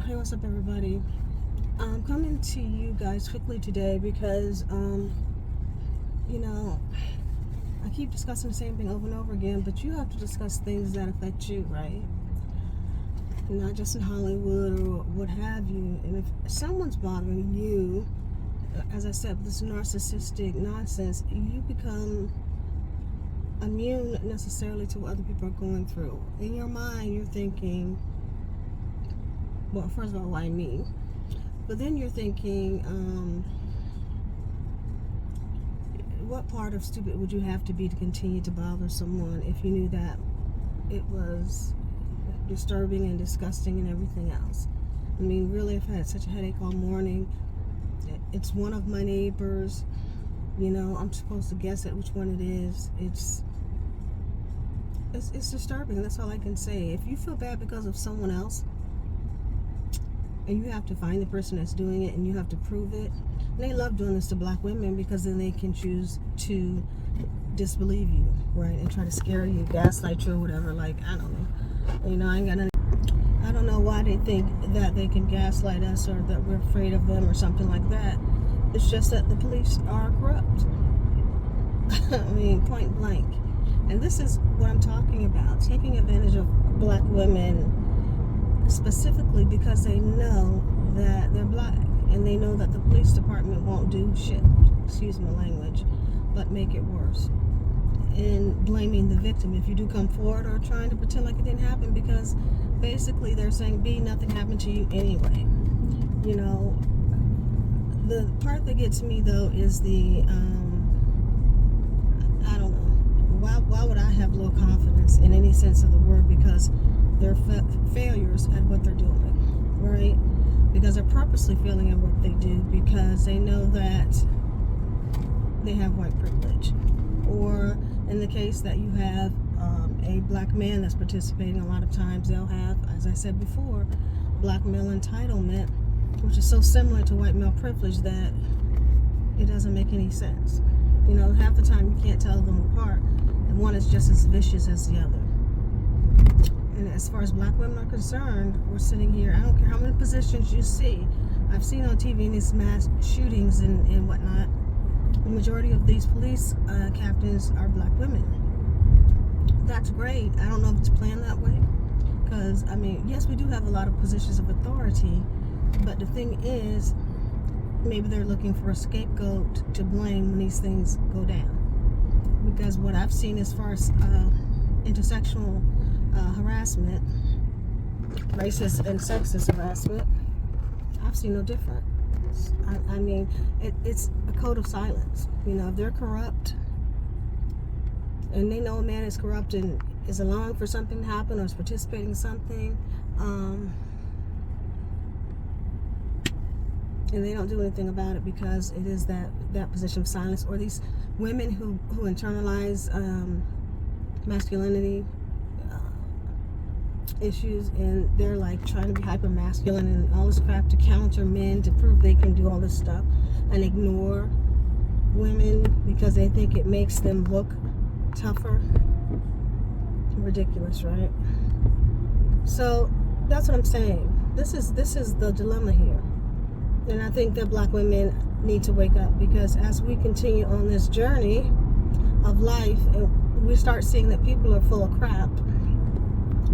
Hey, what's up, everybody? I'm coming to you guys quickly today because, you know, I keep discussing the same thing over and over again, but you have to discuss things that affect you, right? Not just in Hollywood or what have you. And if someone's bothering you, as I said, this narcissistic nonsense, you become immune necessarily to what other people are going through. In your mind, you're thinking, well, first of all, why me? But then you're thinking, what part of stupid would you have to be to continue to bother someone if you knew that it was disturbing and disgusting and everything else? I mean, really, I've had such a headache all morning. It's one of my neighbors. I'm supposed to guess at which one it is. It's disturbing. That's all I can say. If you feel bad because of someone else, and you have to find the person that's doing it and you have to prove it. And they love doing this to black women because then they can choose to disbelieve you, right? And try to scare you, gaslight you, or whatever. Like, I don't know. I don't know why they think that they can gaslight us or that we're afraid of them or something like that. It's just that the police are corrupt. I mean, point blank. And this is what I'm talking about. Taking advantage of black women specifically because they know that they're black and they know that the police department won't do shit, excuse my language, but make it worse. And blaming the victim if you do come forward, or trying to pretend like it didn't happen, because basically they're saying, B, nothing happened to you anyway. The part that gets me though is the I don't know, why would I have low confidence in any sense of the word? Because they're failures at what they're doing, right? Because they're purposely failing at what they do because they know that they have white privilege. Or in the case that you have a black man that's participating, a lot of times they'll have, as I said before, black male entitlement, which is so similar to white male privilege that it doesn't make any sense. Half the time you can't tell them apart, and one is just as vicious as the other. And as far as black women are concerned, we're sitting here, I don't care how many positions you see. I've seen on TV these mass shootings and whatnot. The majority of these police captains are black women. That's great. I don't know if it's planned that way. Because, yes, we do have a lot of positions of authority. But the thing is, maybe they're looking for a scapegoat to blame when these things go down. Because what I've seen as far as intersectional harassment, racist and sexist harassment, I've seen no different. It's a code of silence. If they're corrupt and they know a man is corrupt and is allowing for something to happen or is participating in something, and they don't do anything about it because it is that position of silence. Or these women who internalize masculinity issues, and they're like trying to be hyper masculine and all this crap to counter men to prove they can do all this stuff, and ignore women because they think it makes them look tougher. Ridiculous, right? So that's what I'm saying. This is the dilemma here. And I think that black women need to wake up, because as we continue on this journey of life, we start seeing that people are full of crap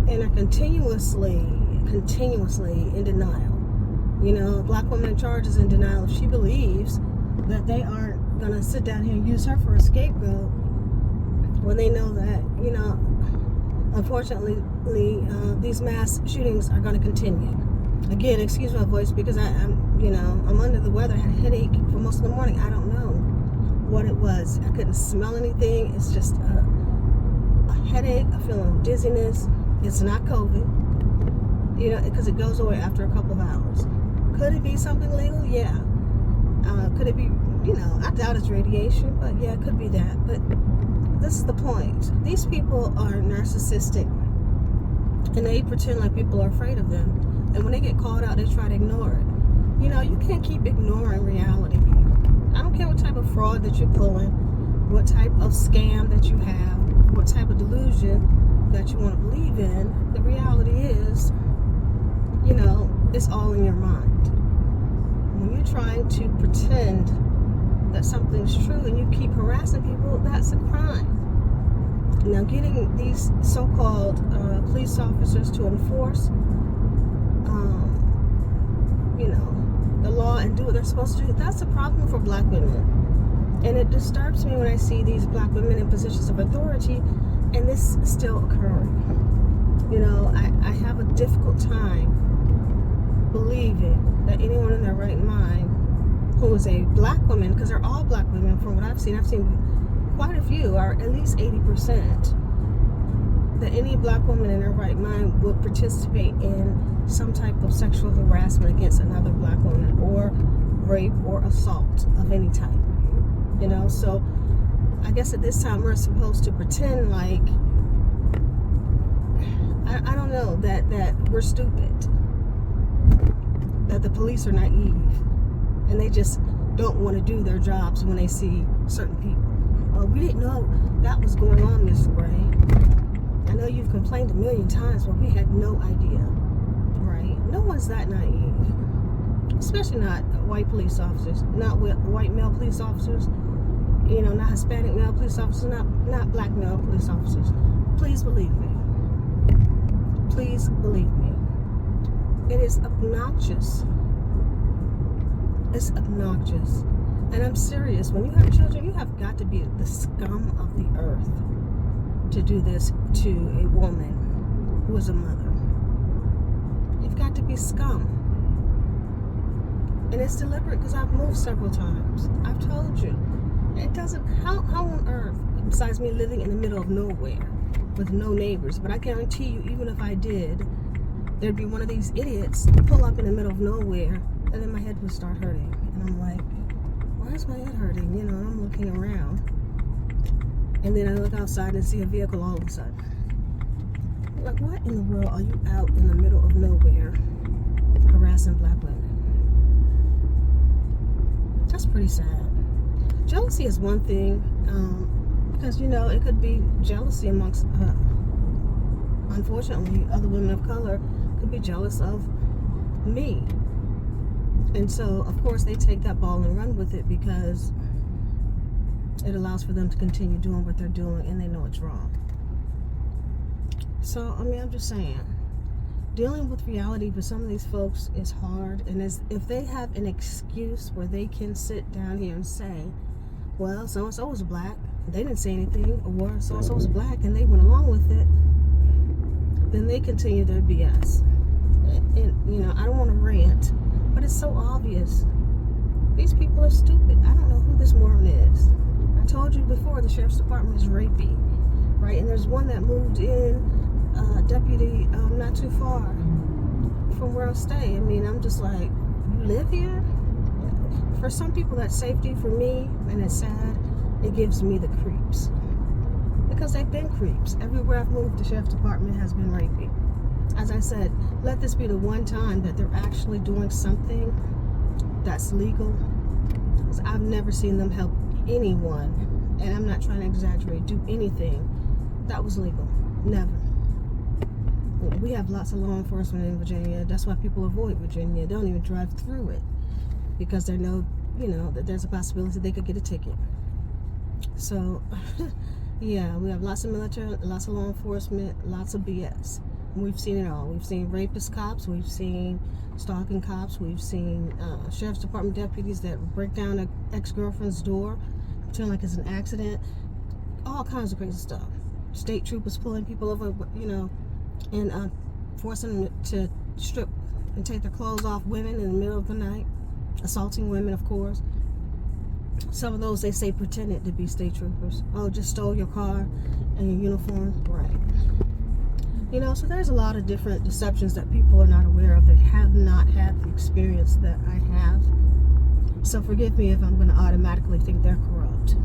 and are continuously in denial. Black woman in charge is in denial. If she believes that they aren't going to sit down here and use her for a scapegoat, when they know that, unfortunately, these mass shootings are going to continue. Again, excuse my voice because I'm under the weather. I had a headache for most of the morning. I don't know what it was. I couldn't smell anything. It's just a headache, a feeling of dizziness. It's not COVID, because it goes away after a couple of hours. Could it be something legal? Yeah. Could it be, I doubt it's radiation, but yeah, it could be that. But this is the point. These people are narcissistic, and they pretend like people are afraid of them. And when they get called out, they try to ignore it. You can't keep ignoring reality. I don't care what type of fraud that you're pulling, what type of scam that you have, what type of delusion that you want to believe in. The reality is, it's all in your mind. When you're trying to pretend that something's true and you keep harassing people, that's a crime. Now, getting these so-called police officers to enforce, the law and do what they're supposed to do, that's a problem for black women. And it disturbs me when I see these black women in positions of authority and this is still occurring. I have a difficult time believing that anyone in their right mind who is a black woman, because they're all black women from what I've seen quite a few, are at least 80%, that any black woman in her right mind would participate in some type of sexual harassment against another black woman, or rape or assault of any type. So I guess at this time we're supposed to pretend like, I don't know, that we're stupid, that the police are naive, and they just don't want to do their jobs when they see certain people. Oh, we didn't know that was going on, Ms. Gray. I know you've complained a million times, but we had no idea, right? No one's that naive, especially not white police officers, not white male police officers, not Hispanic male police officers, not black male police officers. Please believe me. Please believe me. It is obnoxious. It's obnoxious. And I'm serious. When you have children, you have got to be the scum of the earth to do this to a woman who is a mother. You've got to be scum. And it's deliberate, because I've moved several times. I've told you. It doesn't, how on earth, besides me living in the middle of nowhere with no neighbors, but I guarantee you, even if I did, there'd be one of these idiots pull up in the middle of nowhere, and then my head would start hurting. And I'm like, why is my head hurting? And I'm looking around. And then I look outside and see a vehicle all of a sudden. Like, what in the world are you out in the middle of nowhere harassing black women? That's pretty sad. Jealousy is one thing, because, it could be jealousy amongst, unfortunately, other women of color could be jealous of me. And so, of course, they take that ball and run with it because it allows for them to continue doing what they're doing, and they know it's wrong. So, I'm just saying, dealing with reality for some of these folks is hard. And if they have an excuse where they can sit down here and say, well, so-and-so was black, they didn't say anything, or so-and-so was black and they went along with it, then they continue their BS. And I don't want to rant, but it's so obvious. These people are stupid. I don't know who this moron is. I told you before, the sheriff's department is rapey, right? And there's one that moved in, deputy, not too far from where I stay. I'm just like, you live here? For some people, that's safety. For me, and it's sad, it gives me the creeps. Because they've been creeps. Everywhere I've moved, the sheriff's department has been rapey. As I said, let this be the one time that they're actually doing something that's legal. Because I've never seen them help anyone, and I'm not trying to exaggerate, do anything that was legal. Never. We have lots of law enforcement in Virginia. That's why people avoid Virginia. They don't even drive through it, because they know, that there's a possibility they could get a ticket. So, yeah, we have lots of military, lots of law enforcement, lots of BS. We've seen it all. We've seen rapist cops. We've seen stalking cops. We've seen sheriff's department deputies that break down an ex-girlfriend's door, pretend like it's an accident. All kinds of crazy stuff. State troopers pulling people over, and forcing them to strip and take their clothes off women in the middle of the night. Assaulting women, of course. Some of those, they say, pretended to be state troopers. Oh, just stole your car and your uniform. Right. So there's a lot of different deceptions that people are not aware of. They have not had the experience that I have. So forgive me if I'm going to automatically think they're corrupt.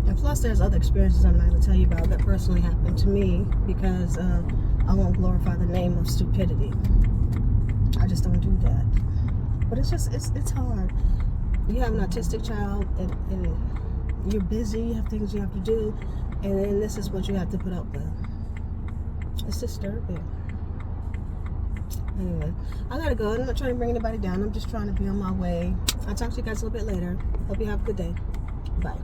And plus, there's other experiences I'm not going to tell you about that personally happened to me, because I won't glorify the name of stupidity. I just don't do that. But it's hard. You have an autistic child, and you're busy, you have things you have to do, and then this is what you have to put up with. It's disturbing. Anyway, I gotta go. I'm not trying to bring anybody down. I'm just trying to be on my way. I'll talk to you guys a little bit later. Hope you have a good day. Bye.